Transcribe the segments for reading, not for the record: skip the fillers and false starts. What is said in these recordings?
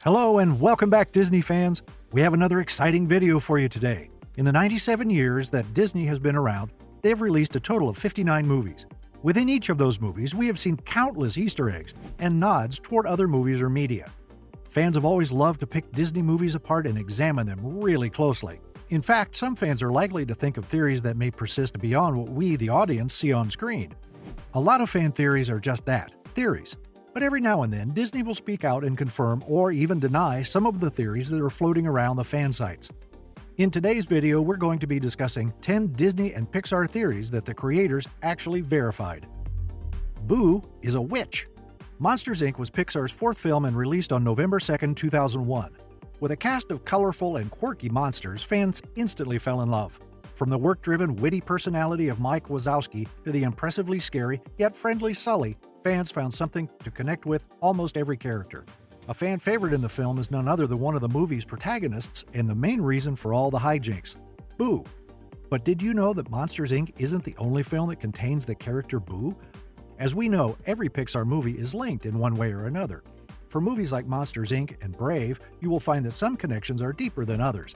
Hello and welcome back, Disney fans. We have another exciting video for you today. In the 97 years that Disney has been around, they've released a total of 59 movies. Within each of those movies, we have seen countless Easter eggs and nods toward other movies or media. Fans have always loved to pick Disney movies apart and examine them really closely. In fact, some fans are likely to think of theories that may persist beyond what we, the audience, see on screen. A lot of fan theories are just that, theories. But every now and then, Disney will speak out and confirm or even deny some of the theories that are floating around the fan sites. In today's video, we're going to be discussing 10 Disney and Pixar theories that the creators actually verified. Boo is a witch. Monsters, Inc. was Pixar's fourth film and released on November 2, 2001. With a cast of colorful and quirky monsters, fans instantly fell in love. From the work-driven, witty personality of Mike Wazowski to the impressively scary, yet friendly Sully, fans found something to connect with almost every character. A fan favorite in the film is none other than one of the movie's protagonists and the main reason for all the hijinks, Boo. But did you know that Monsters, Inc. isn't the only film that contains the character Boo? As we know, every Pixar movie is linked in one way or another. For movies like Monsters, Inc. and Brave, you will find that some connections are deeper than others.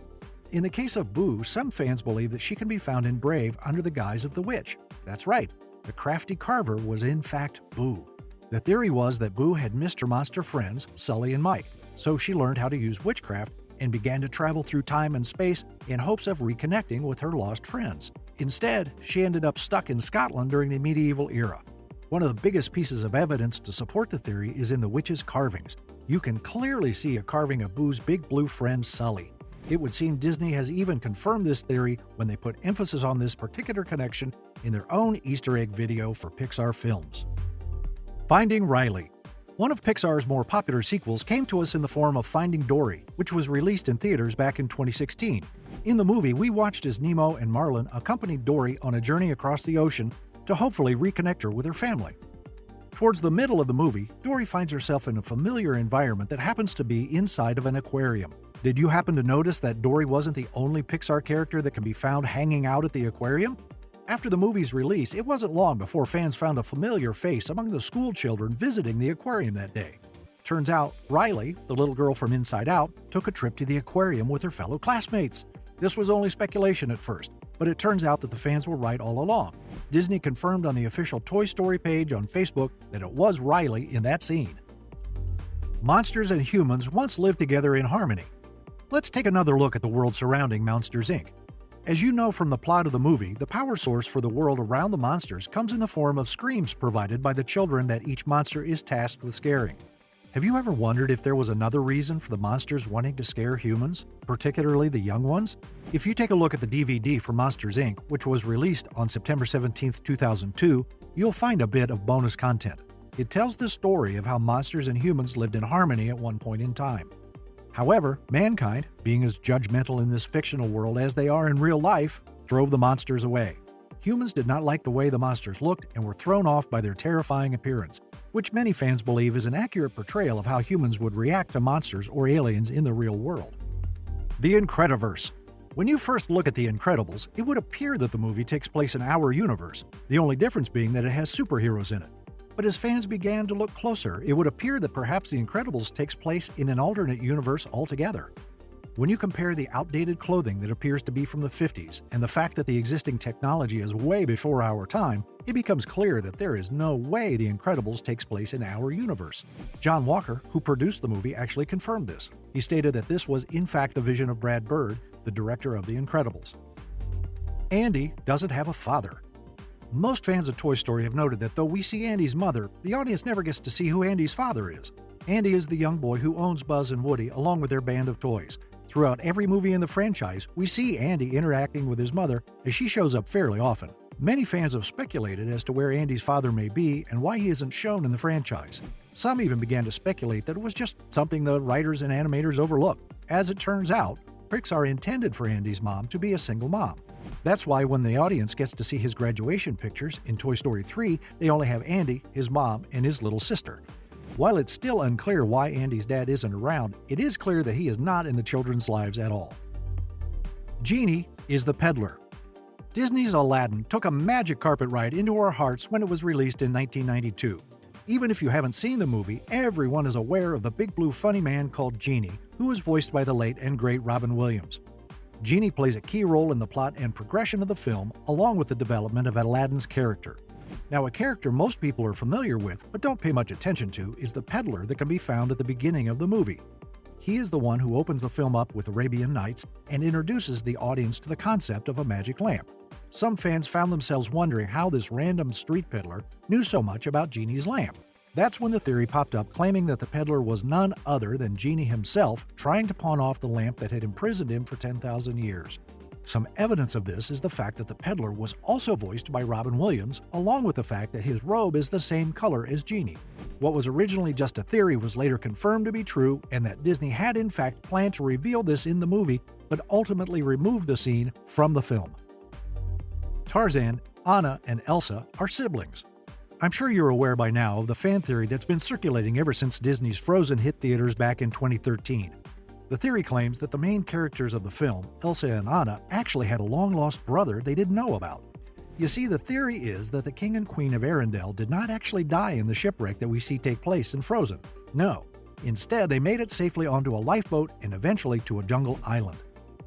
In the case of Boo, some fans believe that she can be found in Brave under the guise of the witch. That's right, the crafty carver was in fact Boo. The theory was that Boo had missed her monster friends, Sully and Mike, so she learned how to use witchcraft and began to travel through time and space in hopes of reconnecting with her lost friends. Instead, she ended up stuck in Scotland during the medieval era. One of the biggest pieces of evidence to support the theory is in the witch's carvings. You can clearly see a carving of Boo's big blue friend Sully. It would seem Disney has even confirmed this theory when they put emphasis on this particular connection in their own Easter egg video for Pixar films. Finding Riley. One of Pixar's more popular sequels came to us in the form of Finding Dory, which was released in theaters back in 2016. In the movie, we watched as Nemo and Marlin accompanied Dory on a journey across the ocean to hopefully reconnect her with her family. Towards the middle of the movie, Dory finds herself in a familiar environment that happens to be inside of an aquarium. Did you happen to notice that Dory wasn't the only Pixar character that can be found hanging out at the aquarium? After the movie's release, it wasn't long before fans found a familiar face among the school children visiting the aquarium that day. Turns out, Riley, the little girl from Inside Out, took a trip to the aquarium with her fellow classmates. This was only speculation at first, but it turns out that the fans were right all along. Disney confirmed on the official Toy Story page on Facebook that it was Riley in that scene. Monsters and humans once lived together in harmony. Let's take another look at the world surrounding Monsters, Inc. As you know from the plot of the movie, the power source for the world around the monsters comes in the form of screams provided by the children that each monster is tasked with scaring. Have you ever wondered if there was another reason for the monsters wanting to scare humans, particularly the young ones? If you take a look at the DVD for Monsters, Inc., which was released on September 17, 2002, you'll find a bit of bonus content. It tells the story of how monsters and humans lived in harmony at one point in time. However, mankind, being as judgmental in this fictional world as they are in real life, drove the monsters away. Humans did not like the way the monsters looked and were thrown off by their terrifying appearance, which many fans believe is an accurate portrayal of how humans would react to monsters or aliens in the real world. The Incrediverse. When you first look at The Incredibles, it would appear that the movie takes place in our universe, the only difference being that it has superheroes in it. But as fans began to look closer, it would appear that perhaps The Incredibles takes place in an alternate universe altogether. When you compare the outdated clothing that appears to be from the 50s and the fact that the existing technology is way before our time, it becomes clear that there is no way The Incredibles takes place in our universe. John Walker, who produced the movie, actually confirmed this. He stated that this was in fact the vision of Brad Bird, the director of The Incredibles. Andy doesn't have a father. Most fans of Toy Story have noted that though we see Andy's mother, the audience never gets to see who Andy's father is. Andy is the young boy who owns Buzz and Woody along with their band of toys. Throughout every movie in the franchise, we see Andy interacting with his mother as she shows up fairly often. Many fans have speculated as to where Andy's father may be and why he isn't shown in the franchise. Some even began to speculate that it was just something the writers and animators overlooked. As it turns out, Pixar intended for Andy's mom to be a single mom. That's why when the audience gets to see his graduation pictures in Toy Story 3, they only have Andy, his mom, and his little sister. While it's still unclear why Andy's dad isn't around, it is clear that he is not in the children's lives at all. Genie is the Peddler. Disney's Aladdin took a magic carpet ride into our hearts when it was released in 1992. Even if you haven't seen the movie, everyone is aware of the big blue funny man called Genie, who was voiced by the late and great Robin Williams. Genie plays a key role in the plot and progression of the film, along with the development of Aladdin's character. Now, a character most people are familiar with but don't pay much attention to is the Peddler that can be found at the beginning of the movie. He is the one who opens the film up with Arabian Nights and introduces the audience to the concept of a magic lamp. Some fans found themselves wondering how this random street peddler knew so much about Genie's lamp. That's when the theory popped up claiming that the peddler was none other than Genie himself trying to pawn off the lamp that had imprisoned him for 10,000 years. Some evidence of this is the fact that the peddler was also voiced by Robin Williams, along with the fact that his robe is the same color as Genie. What was originally just a theory was later confirmed to be true, and that Disney had in fact planned to reveal this in the movie, but ultimately removed the scene from the film. Tarzan, Anna, and Elsa are siblings. I'm sure you're aware by now of the fan theory that's been circulating ever since Disney's Frozen hit theaters back in 2013. The theory claims that the main characters of the film, Elsa and Anna, actually had a long-lost brother they didn't know about. You see, the theory is that the King and Queen of Arendelle did not actually die in the shipwreck that we see take place in Frozen. No. Instead, they made it safely onto a lifeboat and eventually to a jungle island.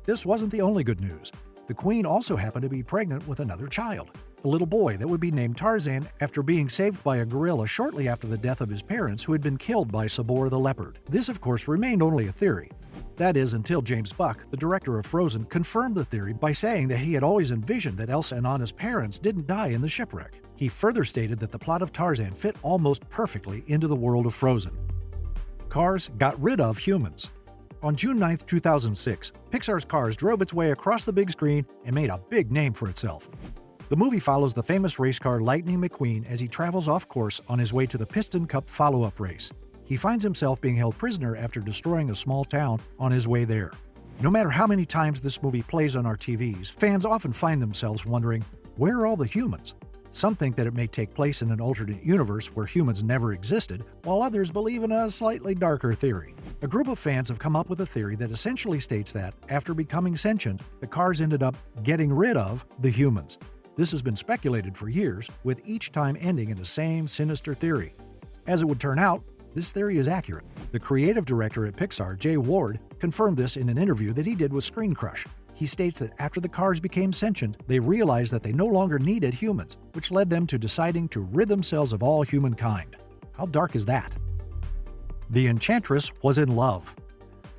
This wasn't the only good news. The Queen also happened to be pregnant with another child, a little boy that would be named Tarzan after being saved by a gorilla shortly after the death of his parents who had been killed by Sabor the leopard. This, of course, remained only a theory. That is, until James Buck, the director of Frozen, confirmed the theory by saying that he had always envisioned that Elsa and Anna's parents didn't die in the shipwreck. He further stated that the plot of Tarzan fit almost perfectly into the world of Frozen. Cars got rid of humans. On June 9, 2006, Pixar's Cars drove its way across the big screen and made a big name for itself. The movie follows the famous race car Lightning McQueen as he travels off course on his way to the Piston Cup follow-up race. He finds himself being held prisoner after destroying a small town on his way there. No matter how many times this movie plays on our TVs, fans often find themselves wondering, where are all the humans? Some think that it may take place in an alternate universe where humans never existed, while others believe in a slightly darker theory. A group of fans have come up with a theory that essentially states that, after becoming sentient, the cars ended up getting rid of the humans. This has been speculated for years, with each time ending in the same sinister theory. As it would turn out, this theory is accurate. The creative director at Pixar, Jay Ward, confirmed this in an interview that he did with Screen Crush. He states that after the cars became sentient, they realized that they no longer needed humans, which led them to deciding to rid themselves of all humankind. How dark is that? The Enchantress Was In Love.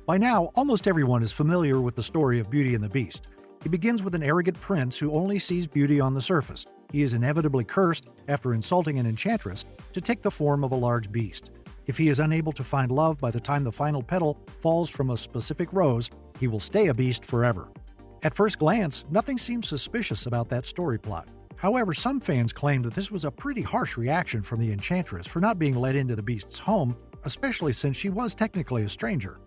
By now, almost everyone is familiar with the story of Beauty and the Beast. It begins with an arrogant prince who only sees beauty on the surface. He is inevitably cursed, after insulting an enchantress, to take the form of a large beast. If he is unable to find love by the time the final petal falls from a specific rose, he will stay a beast forever. At first glance, nothing seems suspicious about that story plot. However, some fans claim that this was a pretty harsh reaction from the enchantress for not being let into the beast's home, especially since she was technically a stranger.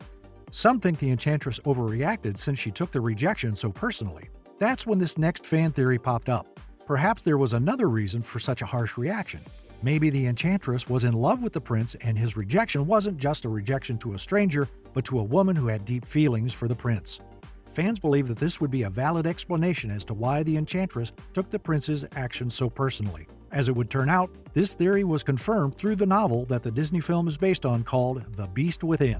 Some think the enchantress overreacted since she took the rejection so personally. That's when this next fan theory popped up. Perhaps there was another reason for such a harsh reaction. Maybe the enchantress was in love with the prince and his rejection wasn't just a rejection to a stranger, but to a woman who had deep feelings for the prince. Fans believe that this would be a valid explanation as to why the enchantress took the prince's actions so personally. As it would turn out, this theory was confirmed through the novel that the Disney film is based on called The Beast Within.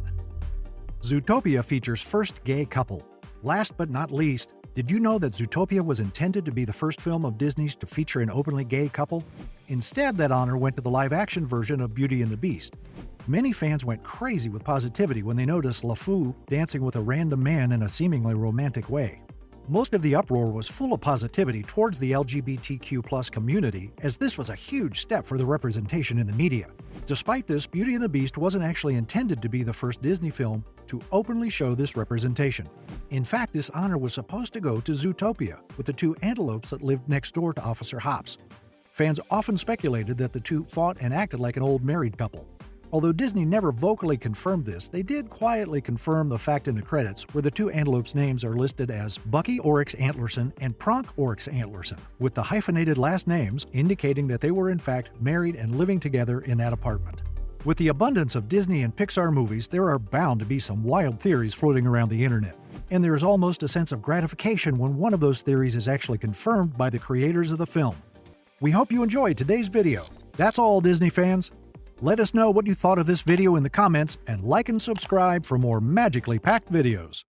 Zootopia features first gay couple. Last but not least, did you know that Zootopia was intended to be the first film of Disney's to feature an openly gay couple? Instead, that honor went to the live-action version of Beauty and the Beast. Many fans went crazy with positivity when they noticed LeFou dancing with a random man in a seemingly romantic way. Most of the uproar was full of positivity towards the LGBTQ+ community, as this was a huge step for the representation in the media. Despite this, Beauty and the Beast wasn't actually intended to be the first Disney film to openly show this representation. In fact, this honor was supposed to go to Zootopia, with the two antelopes that lived next door to Officer Hops. Fans often speculated that the two fought and acted like an old married couple. Although Disney never vocally confirmed this, they did quietly confirm the fact in the credits, where the two antelopes' names are listed as Bucky Oryx Antlerson and Pronk Oryx Antlerson, with the hyphenated last names indicating that they were in fact married and living together in that apartment. With the abundance of Disney and Pixar movies, there are bound to be some wild theories floating around the internet. And there is almost a sense of gratification when one of those theories is actually confirmed by the creators of the film. We hope you enjoyed today's video. That's all, Disney fans. Let us know what you thought of this video in the comments and like and subscribe for more magically packed videos.